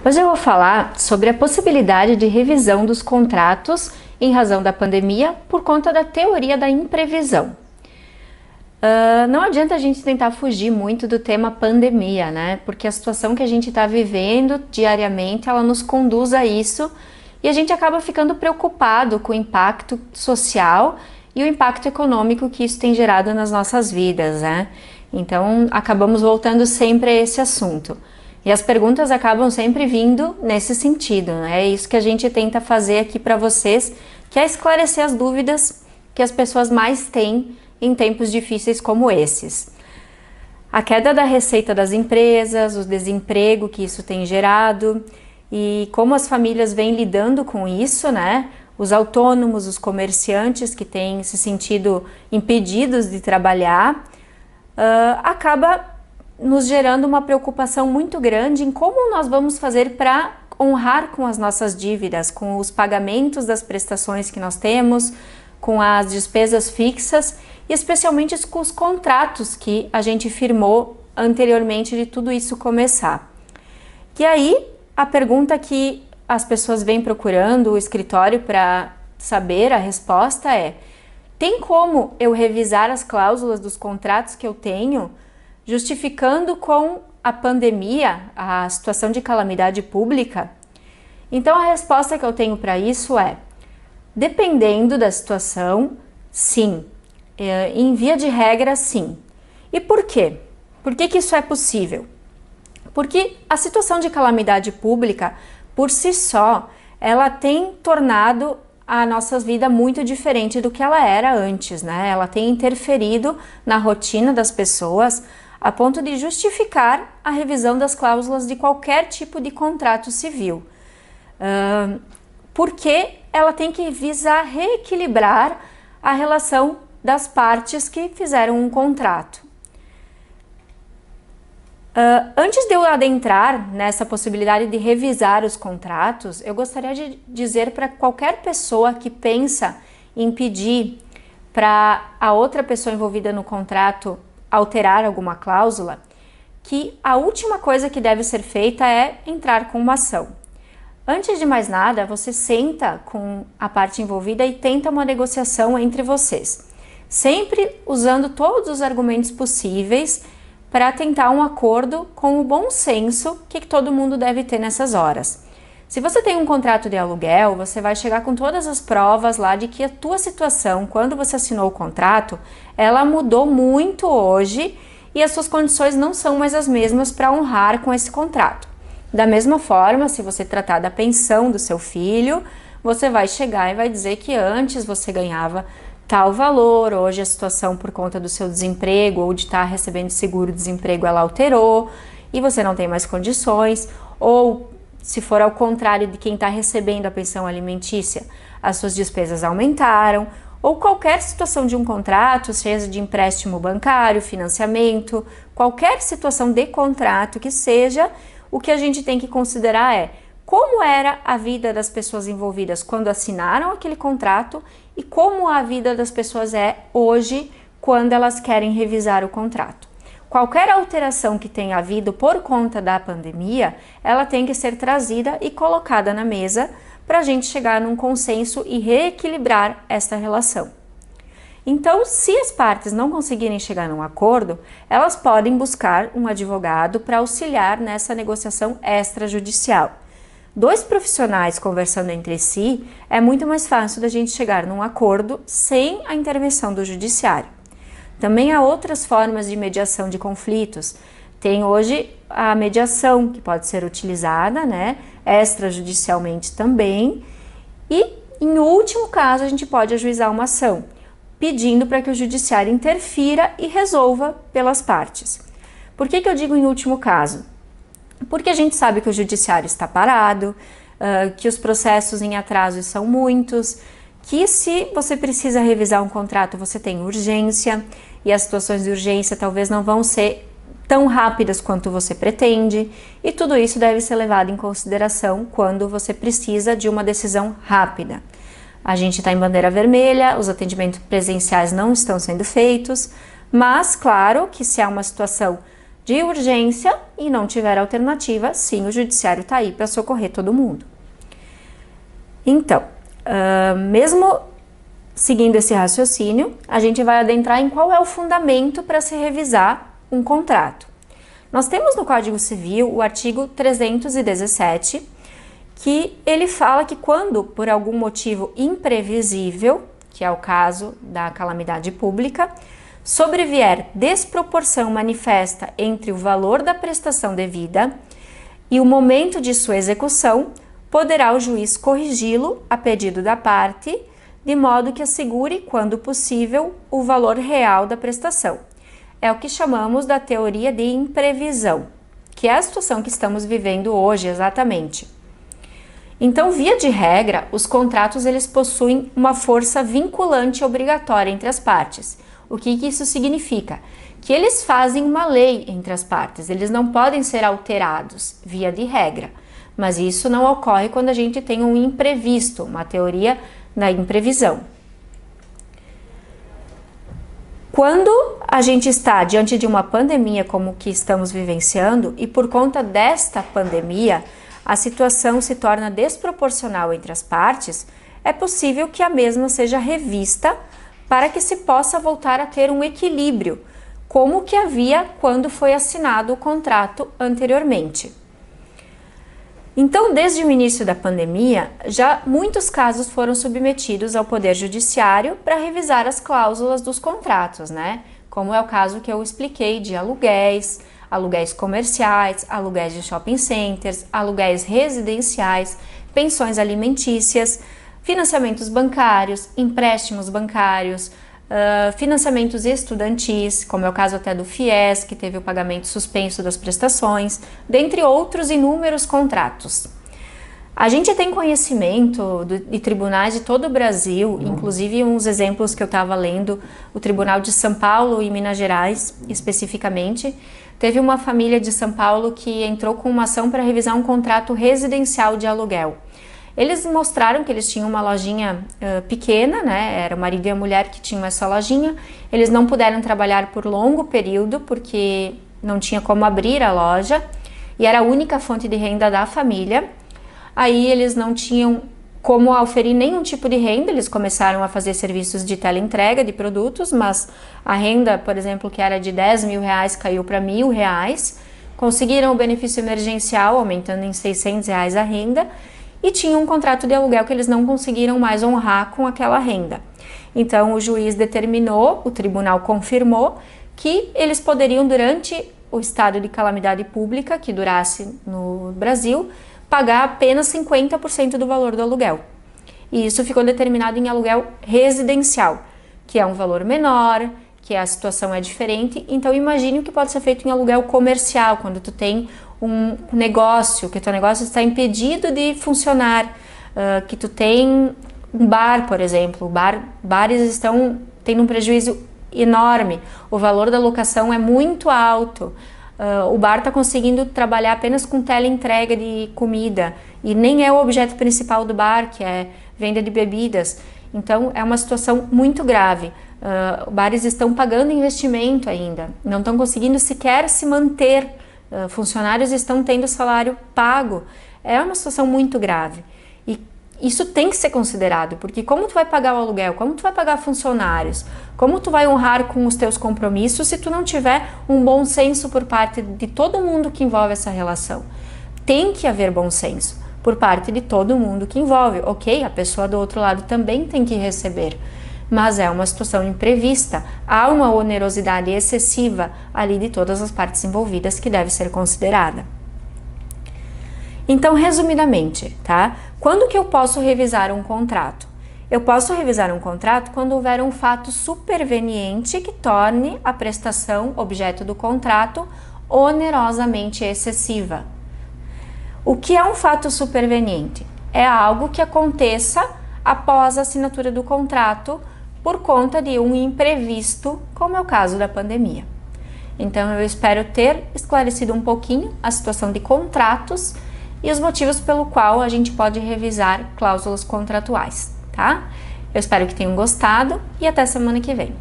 Hoje eu vou falar sobre a possibilidade de revisão dos contratos em razão da pandemia por conta da teoria da imprevisão. Não adianta a gente tentar fugir muito do tema pandemia, né? Porque a situação que a gente está vivendo diariamente, ela nos conduz a isso e a gente acaba ficando preocupado com o impacto social e o impacto econômico que isso tem gerado nas nossas vidas, né? Então, acabamos voltando sempre a esse assunto. E as perguntas acabam sempre vindo nesse sentido, né? É isso que a gente tenta fazer aqui para vocês, que é esclarecer as dúvidas que as pessoas mais têm em tempos difíceis como esses. A queda da receita das empresas, o desemprego que isso tem gerado e como as famílias vêm lidando com isso, né? Os autônomos, os comerciantes que têm se sentido impedidos de trabalhar, acaba nos gerando uma preocupação muito grande em como nós vamos fazer para honrar com as nossas dívidas, com os pagamentos das prestações que nós temos, com as despesas fixas e especialmente com os contratos que a gente firmou anteriormente de tudo isso começar. E aí, a pergunta que as pessoas vêm procurando o escritório para saber a resposta é: tem como eu revisar as cláusulas dos contratos que eu tenho, justificando com a pandemia, a situação de calamidade pública? Então a resposta que eu tenho para isso é: dependendo da situação, sim. Em via de regra, sim. E por quê? Por que isso é possível? Porque a situação de calamidade pública, por si só, ela tem tornado a nossa vida muito diferente do que ela era antes, né? Ela tem interferido na rotina das pessoas a ponto de justificar a revisão das cláusulas de qualquer tipo de contrato civil. Porque ela tem que visar reequilibrar a relação das partes que fizeram um contrato. Antes de eu adentrar nessa possibilidade de revisar os contratos, eu gostaria de dizer para qualquer pessoa que pensa em pedir para a outra pessoa envolvida no contrato alterar alguma cláusula, que a última coisa que deve ser feita é entrar com uma ação. Antes de mais nada, você senta com a parte envolvida e tenta uma negociação entre vocês, sempre usando todos os argumentos possíveis para tentar um acordo com o bom senso que todo mundo deve ter nessas horas. Se você tem um contrato de aluguel, você vai chegar com todas as provas lá de que a tua situação, quando você assinou o contrato, ela mudou muito hoje e as suas condições não são mais as mesmas para honrar com esse contrato. Da mesma forma, se você tratar da pensão do seu filho, você vai chegar e vai dizer que antes você ganhava tal valor, hoje a situação por conta do seu desemprego ou de estar recebendo seguro-desemprego ela alterou e você não tem mais condições, ou se for ao contrário de quem está recebendo a pensão alimentícia, as suas despesas aumentaram, ou qualquer situação de um contrato, seja de empréstimo bancário, financiamento, qualquer situação de contrato que seja, o que a gente tem que considerar é como era a vida das pessoas envolvidas quando assinaram aquele contrato e como a vida das pessoas é hoje quando elas querem revisar o contrato. Qualquer alteração que tenha havido por conta da pandemia, ela tem que ser trazida e colocada na mesa para a gente chegar num consenso e reequilibrar esta relação. Então, se as partes não conseguirem chegar num acordo, elas podem buscar um advogado para auxiliar nessa negociação extrajudicial. Dois profissionais conversando entre si, é muito mais fácil da gente chegar num acordo sem a intervenção do judiciário. Também há outras formas de mediação de conflitos. Tem hoje a mediação que pode ser utilizada, né, extrajudicialmente também. E, em último caso, a gente pode ajuizar uma ação, pedindo para que o judiciário interfira e resolva pelas partes. Por que eu digo em último caso? Porque a gente sabe que o judiciário está parado, que os processos em atraso são muitos, que se você precisa revisar um contrato, você tem urgência, e as situações de urgência talvez não vão ser tão rápidas quanto você pretende, e tudo isso deve ser levado em consideração quando você precisa de uma decisão rápida. A gente está em bandeira vermelha, os atendimentos presenciais não estão sendo feitos, mas claro que se há uma situação de urgência e não tiver alternativa, sim, o judiciário está aí para socorrer todo mundo. Então, mesmo seguindo esse raciocínio, a gente vai adentrar em qual é o fundamento para se revisar um contrato. Nós temos no Código Civil o artigo 317, que ele fala que quando, por algum motivo imprevisível, que é o caso da calamidade pública, sobrevier desproporção manifesta entre o valor da prestação devida e o momento de sua execução, poderá o juiz corrigi-lo a pedido da parte, de modo que assegure, quando possível, o valor real da prestação. É o que chamamos da teoria de imprevisão, que é a situação que estamos vivendo hoje exatamente. Então, via de regra, os contratos eles possuem uma força vinculante obrigatória entre as partes. O que isso significa? Que eles fazem uma lei entre as partes, eles não podem ser alterados, via de regra. Mas isso não ocorre quando a gente tem um imprevisto, uma teoria da imprevisão. Quando a gente está diante de uma pandemia como que estamos vivenciando e por conta desta pandemia a situação se torna desproporcional entre as partes, é possível que a mesma seja revista para que se possa voltar a ter um equilíbrio, como que havia quando foi assinado o contrato anteriormente. Então, desde o início da pandemia, já muitos casos foram submetidos ao Poder Judiciário para revisar as cláusulas dos contratos, né? Como é o caso que eu expliquei de aluguéis, aluguéis comerciais, aluguéis de shopping centers, aluguéis residenciais, pensões alimentícias, financiamentos bancários, empréstimos bancários, financiamentos estudantis, como é o caso até do FIES, que teve o pagamento suspenso das prestações, dentre outros inúmeros contratos. A gente tem conhecimento de tribunais de todo o Brasil, inclusive uns exemplos que eu estava lendo, o Tribunal de São Paulo e Minas Gerais, especificamente. Teve uma família de São Paulo que entrou com uma ação para revisar um contrato residencial de aluguel. Eles mostraram que eles tinham uma lojinha pequena, né? Era o marido e a mulher que tinham essa lojinha. Eles não puderam trabalhar por longo período porque não tinha como abrir a loja e era a única fonte de renda da família. Aí eles não tinham como oferir nenhum tipo de renda, eles começaram a fazer serviços de teleentrega de produtos, mas a renda, por exemplo, que era de R$10.000 caiu para R$1.000. Conseguiram o benefício emergencial, aumentando em R$600 a renda, e tinha um contrato de aluguel que eles não conseguiram mais honrar com aquela renda. Então o juiz determinou, o tribunal confirmou que eles poderiam, durante o estado de calamidade pública que durasse no Brasil, pagar apenas 50% do valor do aluguel. E isso ficou determinado em aluguel residencial, que é um valor menor, que a situação é diferente. Então imagine o que pode ser feito em aluguel comercial, quando tu tem um negócio, que teu negócio está impedido de funcionar, que tu tem um bar, por exemplo, bares estão tendo um prejuízo enorme, o valor da locação é muito alto, o bar está conseguindo trabalhar apenas com teleentrega de comida e nem é o objeto principal do bar, que é venda de bebidas. Então é uma situação muito grave. Bares estão pagando investimento ainda, não estão conseguindo sequer se manter. Funcionários estão tendo salário pago. É uma situação muito grave e isso tem que ser considerado, porque como tu vai pagar o aluguel, como tu vai pagar funcionários, como tu vai honrar com os teus compromissos se tu não tiver um bom senso por parte de todo mundo que envolve essa relação. Tem que haver bom senso por parte de todo mundo que envolve. Ok, a pessoa do outro lado também tem que receber, mas é uma situação imprevista, há uma onerosidade excessiva ali de todas as partes envolvidas que deve ser considerada. Então, resumidamente, tá? Quando que eu posso revisar um contrato? Eu posso revisar um contrato quando houver um fato superveniente que torne a prestação objeto do contrato onerosamente excessiva. O que é um fato superveniente? É algo que aconteça após a assinatura do contrato por conta de um imprevisto, como é o caso da pandemia. Então eu espero ter esclarecido um pouquinho a situação de contratos e os motivos pelo qual a gente pode revisar cláusulas contratuais, tá? Eu espero que tenham gostado e até semana que vem.